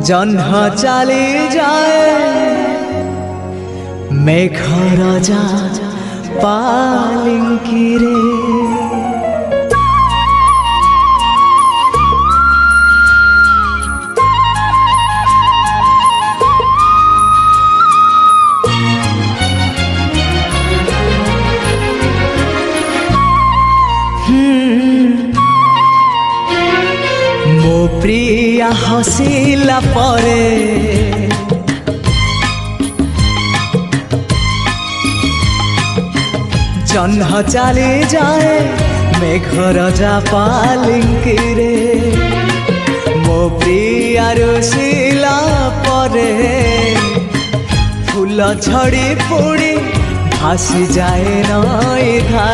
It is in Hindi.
जह्न चली जाए मेघ राजा पालिंकी रे। मो प्रिया हसिला परे जह्न चली जाए मेघ राजा पालिंकी रे। मो प्रिया रुसिला परे फूल झड़ी पुड़ी भासी जाए नई धार।